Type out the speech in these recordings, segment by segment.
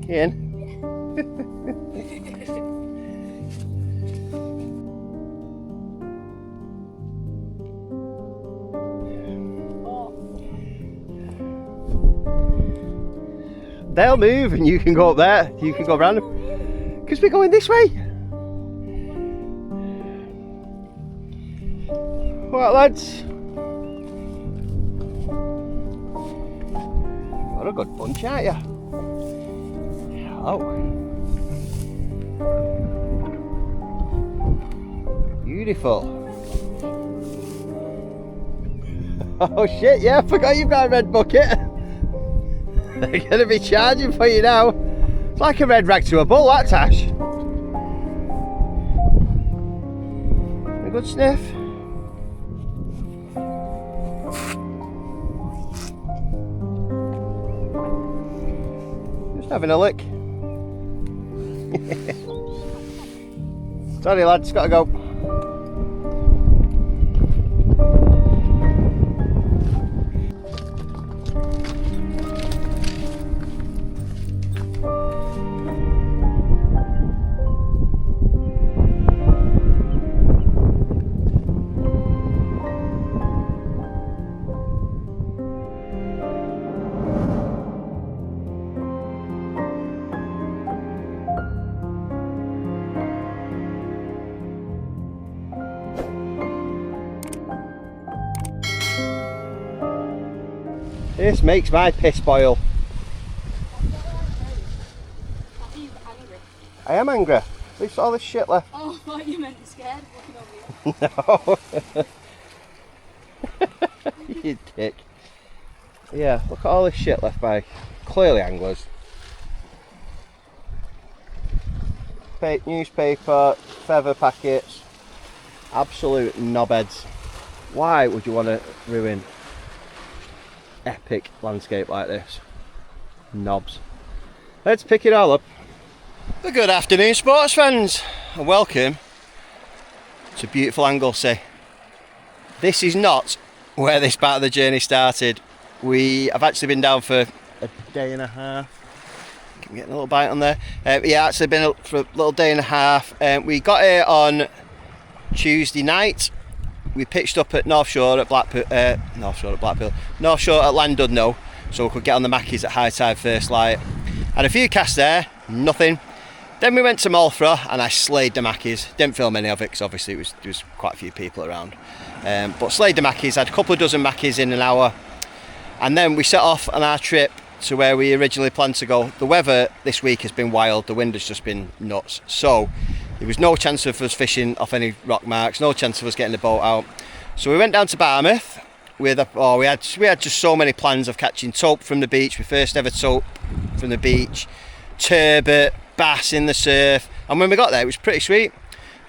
In. They'll move and you can go up there. You can go around them. Because we're going this way. Right, lads. What a good bunch, aren't you? Oh. Beautiful. Oh shit, yeah, I forgot you've got a red bucket. They're going to be charging for you now. It's like a red rag to a bull, that, Tash. A good sniff. Just having a lick. Sorry, lads, gotta go. This makes my piss boil. I am angry. There's all this shit left. Oh, I thought you meant scared looking over you. No. You dick. Yeah, look at all this shit left by clearly anglers. Newspaper, feather packets, absolute knobheads. Why would you want to ruin epic landscape like this? Knobs. Let's pick it all up. Good afternoon, sports fans, and welcome to beautiful Anglesey. This is not where this part of the journey started. We have actually been down for a day and a half. I'm getting a little bite on there. Yeah, actually been for a little day and a half. We got here on Tuesday night. We pitched up at North Shore at Blackpool, North Shore at Llandudno, so we could get on the Mackies at high tide first light. Had a few casts there, nothing. Then we went to Malfra and I slayed the Mackies. Didn't film any of it because obviously there was quite a few people around. But slayed the Mackies, had a couple of dozen Mackies in an hour. And then we set off on our trip to where we originally planned to go. The weather this week has been wild, the wind has just been nuts. So there was no chance of us fishing off any rock marks, no chance of us getting the boat out. So we went down to Barmouth. We had just so many plans of catching taupe from the beach, my first ever taupe from the beach, turbot, bass in the surf, and when we got there it was pretty sweet.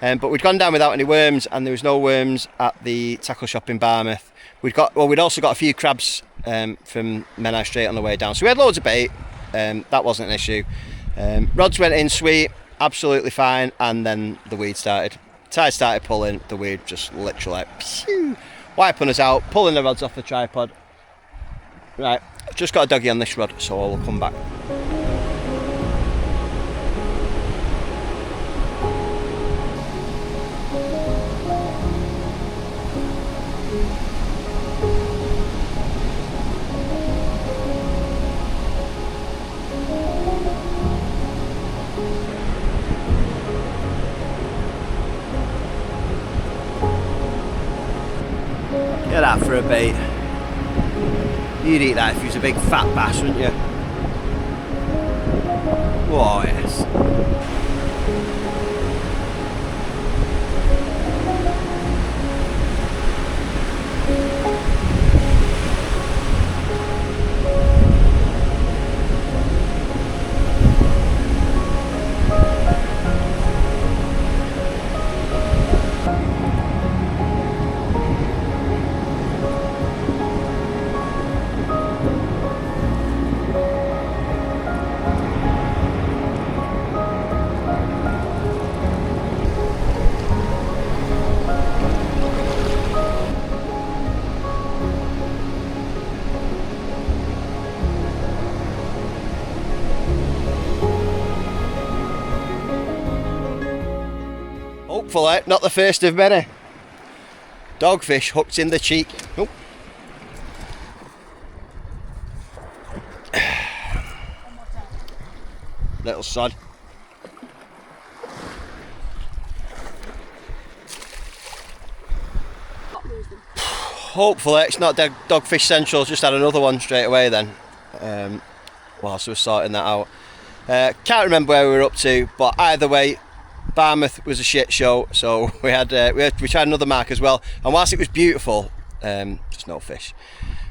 But we'd gone down without any worms, and there was no worms at the tackle shop in Barmouth. We'd also got a few crabs from Menai Strait on the way down, so we had loads of bait. That wasn't an issue. Rods went in sweet, absolutely fine, and then the weed started. Tide started pulling, the weed just literally like, phew, wiping us out, pulling the rods off the tripod. Right, I've just got a doggy on this rod, so I will come back. Get that for a bait. You'd eat that if you was a big fat bass, wouldn't you? Oh yes. hopefully not the first of many. Dogfish hooked in the cheek. Oh. Little sod. Hopefully it's not Dogfish Central, just had another one straight away then, whilst we were sorting that out. Can't remember where we were up to, but either way, Barmouth was a shit show, so we tried another mark as well, and whilst it was beautiful, just no fish.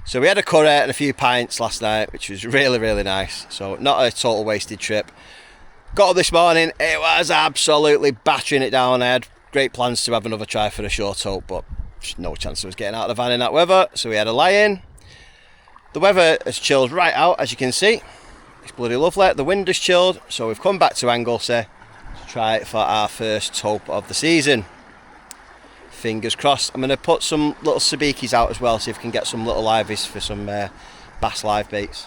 So we had a curry and a few pints last night, which was really, really nice, so not a total wasted trip. Got up this morning, it was absolutely battering it down. I had great plans to have another try for a short hope, but just no chance of us getting out of the van in that weather, so we had a lie-in. The weather has chilled right out, as you can see. It's bloody lovely. The wind has chilled, so we've come back to Anglesey to try it for our first hope of the season. Fingers crossed. I'm going to put some little sabikis out as well, see if we can get some little liveys for some bass live baits.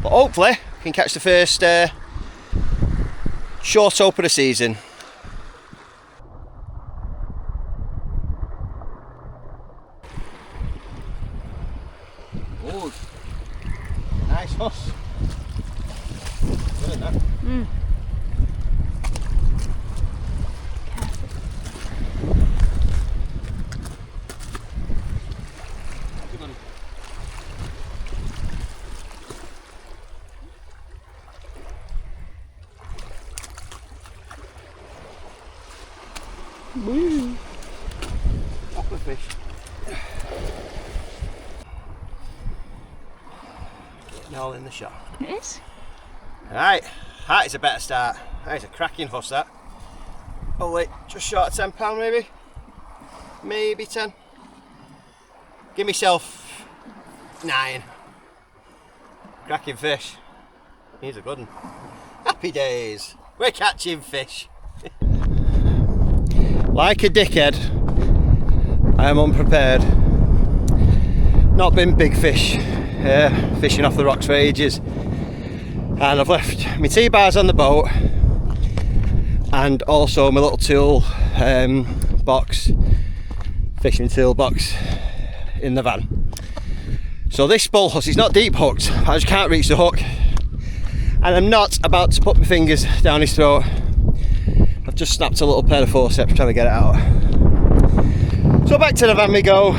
But hopefully we can catch the first short hope of the season. Oh, nice huss. Good, that. Woo. Upper fish. Getting all in the shot. It is. Right, that is a better start. That is a cracking huss, that. Oh wait, just short of £10 maybe? Maybe 10. Give myself 9. Cracking fish. He's a good one. Happy days. We're catching fish. Like a dickhead, I am unprepared. Not been big fish, fishing off the rocks for ages. And I've left my T-bars on the boat and also my little tool box, fishing tool box in the van. So this bull huss is not deep hooked, I just can't reach the hook. And I'm not about to put my fingers down his throat. I've just snapped a little pair of forceps trying to get it out. So back to the van we go.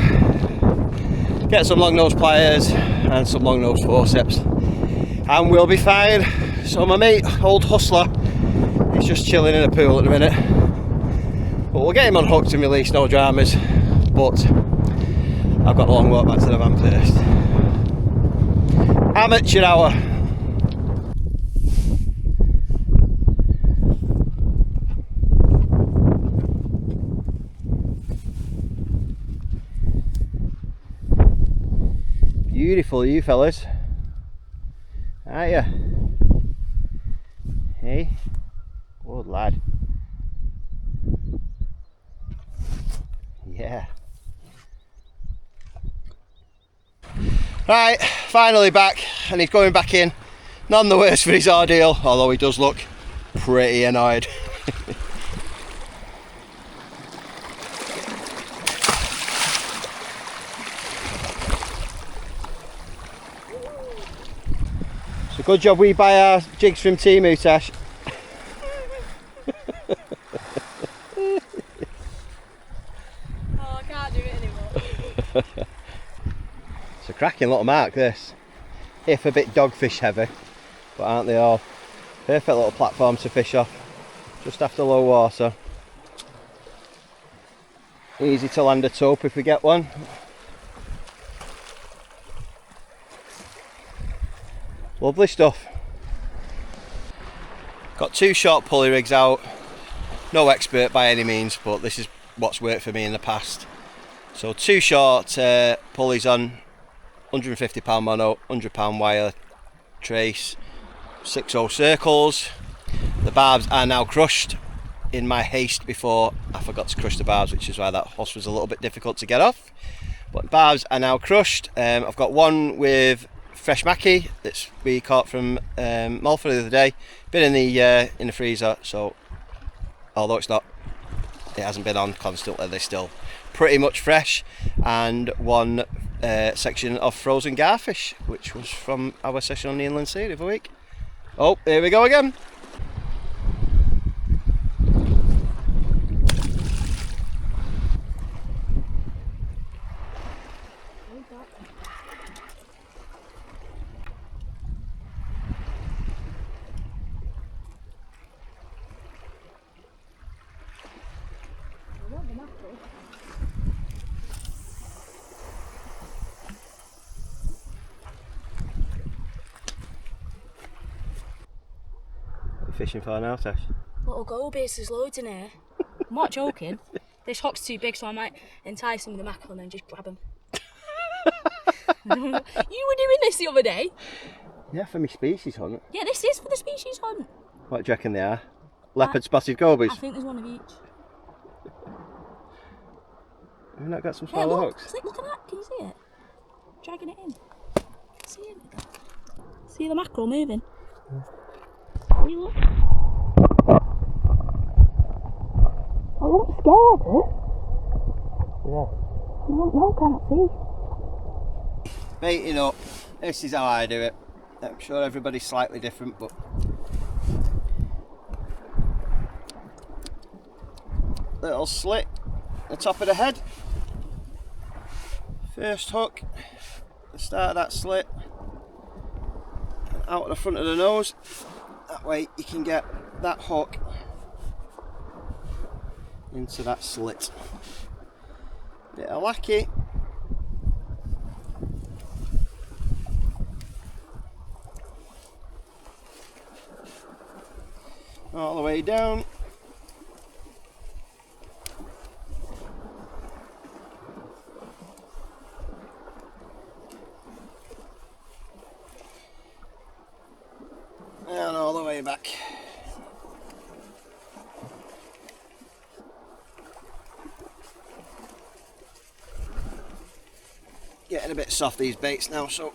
Get some long nose pliers and some long nose forceps, and we'll be fine. So my mate, old hustler, is just chilling in a pool at the minute. But we'll get him unhooked and release, no dramas. But I've got a long walk back to the van first. Amateur hour. Beautiful, you fellas, aren't you? Hey, good lad. Yeah. Right, finally back, and he's going back in. None the worse for his ordeal, although he does look pretty annoyed. So good job we buy our jigs from Temu, Tash. Oh, I can't do it anymore. It's a cracking little mark, this. If a bit dogfish heavy, but aren't they all? Perfect little platform to fish off, just after low water. Easy to land a taupe if we get one. Lovely stuff. Got 2 short pulley rigs out. No expert by any means, but this is what's worked for me in the past. So 2 short pulleys on, £150 mono, £100 wire, trace, 6/0 circles. The barbs are now crushed. In my haste before, I forgot to crush the barbs, which is why that huss was a little bit difficult to get off. But barbs are now crushed. I've got one with fresh mackie that we caught from Malford the other day. Been in the freezer, so although it's not it hasn't been on constantly. They're still pretty much fresh. And one section of frozen garfish, which was from our session on the Inland Sea the other week. Oh, here we go again. Fishing for now, Tash? Little gobies, there's loads in here. I'm not joking. This hook's too big, so I might entice them with the mackerel and then just grab them. You were doing this the other day. Yeah, for me species hunt. Yeah, this is for the species hunt. What do you reckon they are? Leopard spotted gobies? I think there's one of each. Have you not got some Hey, smaller look, hooks? look at that. Can you see it? Dragging it in. See it? See the mackerel moving? Yeah. You look. I wasn't scared, huh? Yeah. No, can't see. Baiting up. This is how I do it. I'm sure everybody's slightly different, but little slit at the top of the head. First hook, the start of that slit, out the front of the nose. That way you can get that hook into that slit. Bit of lackey. All the way down. And all the way back. Getting a bit soft, these baits now, so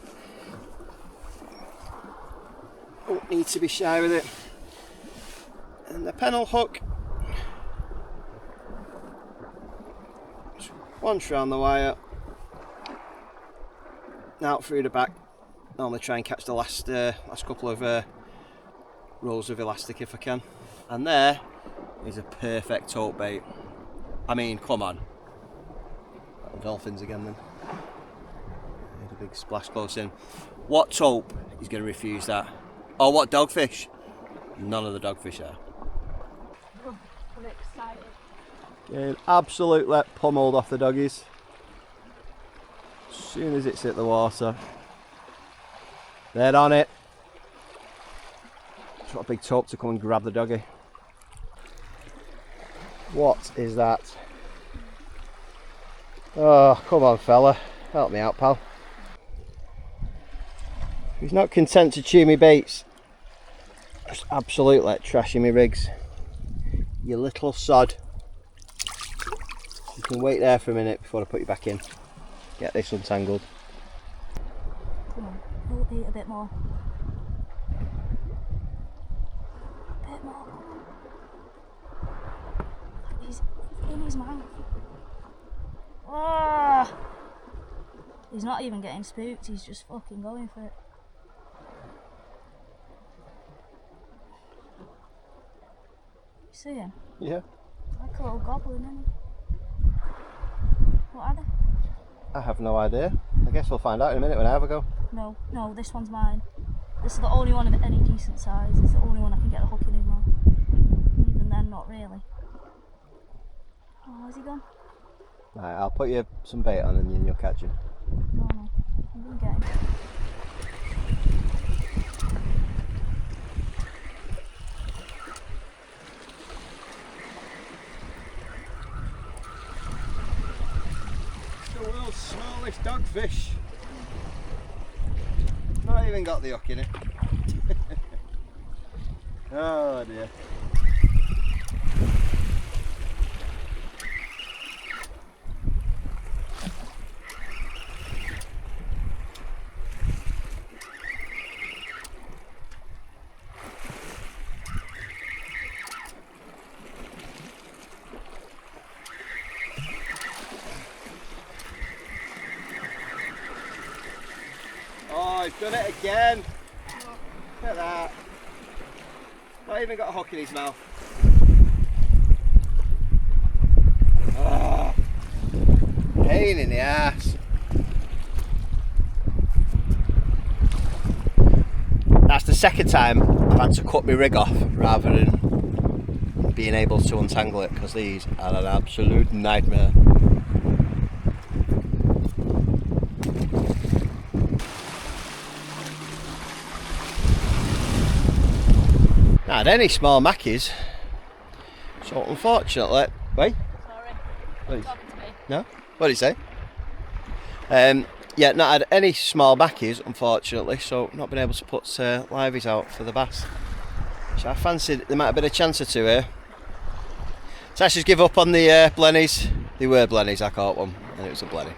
don't need to be shy with it. And the pennel hook, once round the wire, out through the back. Normally try and catch the last couple of rolls of elastic if I can. And there is a perfect taupe bait. I mean, come on. The dolphins again then. Made a big splash close in. What taupe is going to refuse that? Or what dogfish? None of the dogfish are. I'm excited. Getting absolutely pummeled off the doggies. As soon as it's hit the water. They're on it. Just got a big taupe to come and grab the doggy. What is that? Oh, come on fella. Help me out, pal. He's not content to chew me baits. Just absolutely trashing me rigs. You little sod. You can wait there for a minute before I put you back in. Get this untangled. Come on, we'll eat a bit more. A bit more, come on. He's in his mouth. Ah! He's not even getting spooked, he's just fucking going for it. You see him? Yeah. Like a little goblin, isn't he? What are they? I have no idea. I guess we'll find out in a minute when I have a go. No, this one's mine. This is the only one of any decent size. It's the only one I can get a hook in his mouth. Even then, not really. Oh, where's he gone? Right, I'll put you some bait on and you'll catch him. No, I'm gonna get him. The world's smallest dogfish. Not even got the hook in it. Oh dear. he's done it again. Look at that. Not even got a hook in his mouth. Oh, pain in the ass. That's the second time I've had to cut my rig off rather than being able to untangle it, because these are an absolute nightmare. Now, had any small mackies, so unfortunately, wait. Sorry, talking to me. No? What did he say? Yeah, not had any small mackies, unfortunately, so not been able to put liveys out for the bass. So I fancied there might have been a chance or two here. Tasha's give up on the blennies. They were blennies, I caught one, and it was a blenny.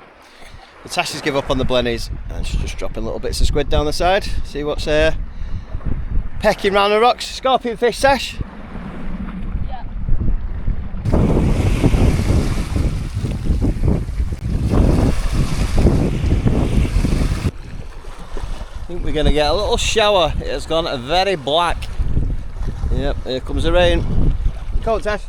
But Tasha's give up on the blennies, and she's just dropping little bits of squid down the side. See what's pecking round the rocks. Scorpion fish, Tash? Yeah. I think we're going to get a little shower. It has gone very black. Yep, here comes the rain. Go on, Tash.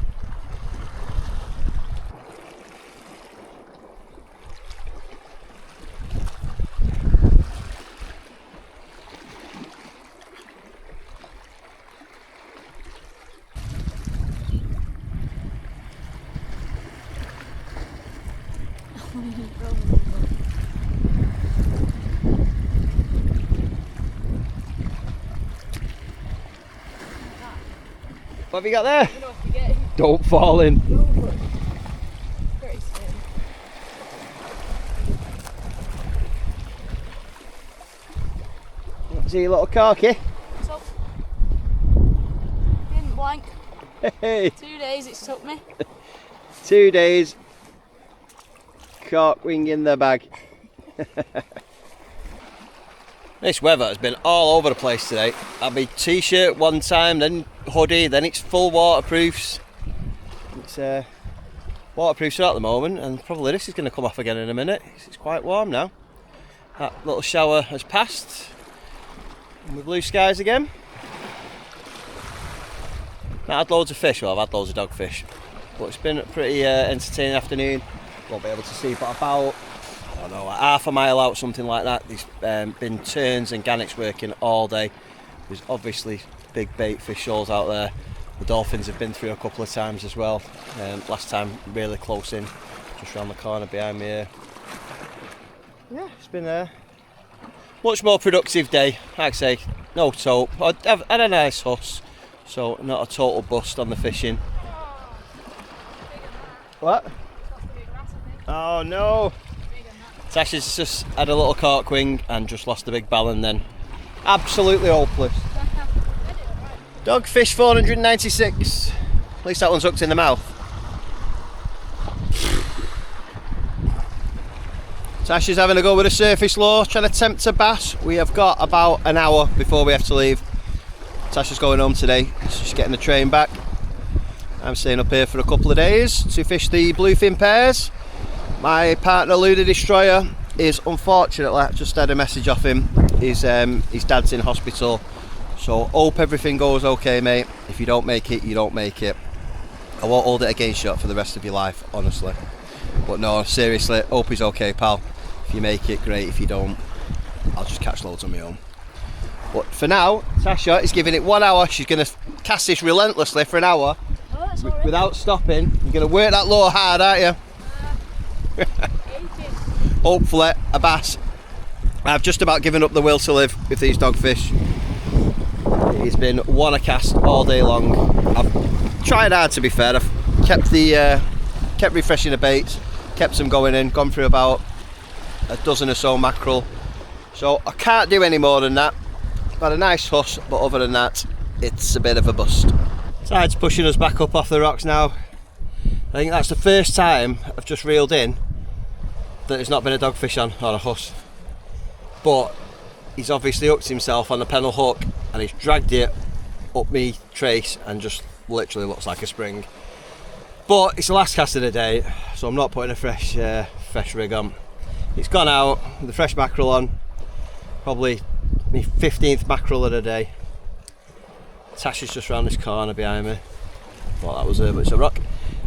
What have you got there? Don't fall in. Very scary. See your little corky. So, didn't blank. Hey, 2 days it's took me. 2 days. Cork wing in the bag. This weather has been all over the place today. I'll be t-shirt one time, then hoodie, then it's full waterproofs. It's waterproofs at the moment, and probably this is going to come off again in a minute. It's quite warm now. That little shower has passed, and with blue skies again. Not had loads of fish, well I've had loads of dogfish, but it's been a pretty entertaining afternoon. Won't be able to see, but about, I don't know, like half a mile out, something like that. There's been terns and gannets working all day. There's obviously big bait fish shoals out there. The dolphins have been through a couple of times as well. Last time really close in, just round the corner behind me here. Yeah, it's been a much more productive day. Like I say, no taupe. I've had a nice huss, so not a total bust on the fishing. What? Oh no! Tasha's just had a little cork wing and just lost a big ballon then. Absolutely hopeless. Dogfish 496. At least that one's hooked in the mouth. Tasha's having a go with a surface lure, trying to tempt a bass. We have got about an hour before we have to leave. Tasha's going home today, she's getting the train back. I'm staying up here for a couple of days to fish the bluefin pairs. My partner Lou the Destroyer is unfortunately, I just had a message off him, his dad's in hospital, so hope everything goes okay, mate. If you don't make it, you don't make it. I won't hold it against you for the rest of your life, honestly, but no, seriously, hope he's okay, pal. If you make it, great. If you don't, I'll just catch loads on my own. But for now, Tasha is giving it 1 hour. She's going to cast this relentlessly for an hour without stopping. You're going to work that lure hard, aren't you? Hopefully a bass. I've just about given up the will to live with these dogfish. It's been one a cast all day long. I've tried hard, to be fair. I've kept refreshing the baits, kept them going in, gone through about a dozen or so mackerel, so I can't do any more than that. I've had a nice huss, but other than that it's a bit of a bust. Tide's pushing us back up off the rocks now. I think that's the first time I've just reeled in that there's not been a dogfish on, or a huss. But he's obviously hooked himself on the pennel hook and he's dragged it up me trace and just literally looks like a spring. But it's the last cast of the day, so I'm not putting a fresh rig on. It's gone out with the fresh mackerel on, probably my 15th mackerel of the day. Tash is just round this corner behind me. Thought that was her, but it's a rock.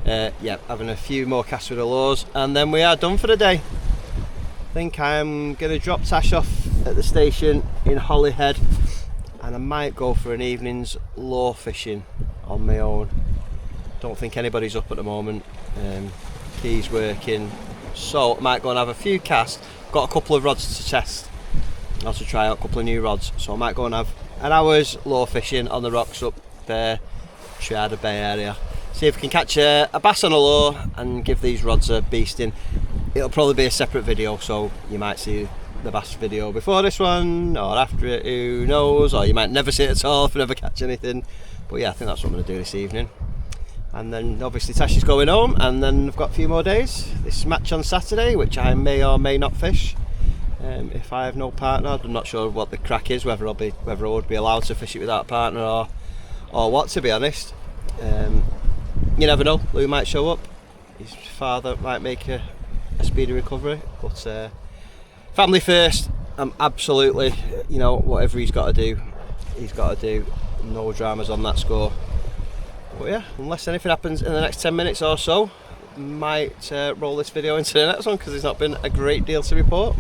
Yeah, having a few more casts with the lures, and then we are done for the day. I think I'm going to drop Tash off at the station in Holyhead, and I might go for an evening's lure fishing on my own. Don't think anybody's up at the moment. Key's working, so I might go and have a few casts. Got a couple of rods to test. I'll have to try out a couple of new rods, so I might go and have an hour's lure fishing on the rocks up there, Triada Bay area. See if we can catch a bass on a lure and give these rods a beasting. It'll probably be a separate video, so you might see the bass video before this one or after it, who knows, or you might never see it at all if you never catch anything. But yeah, I think that's what I'm going to do this evening. And then obviously Tash is going home, and then I've got a few more days. This match on Saturday, which I may or may not fish. If I have no partner, I'm not sure what the crack is, whether I would be allowed to fish it without a partner or what, to be honest. You never know, Lou might show up, his father might make a speedy recovery, but family first. I'm absolutely, whatever he's got to do, no dramas on that score. But yeah, unless anything happens in the next 10 minutes or so, might roll this video into the next one, because there's not been a great deal to report.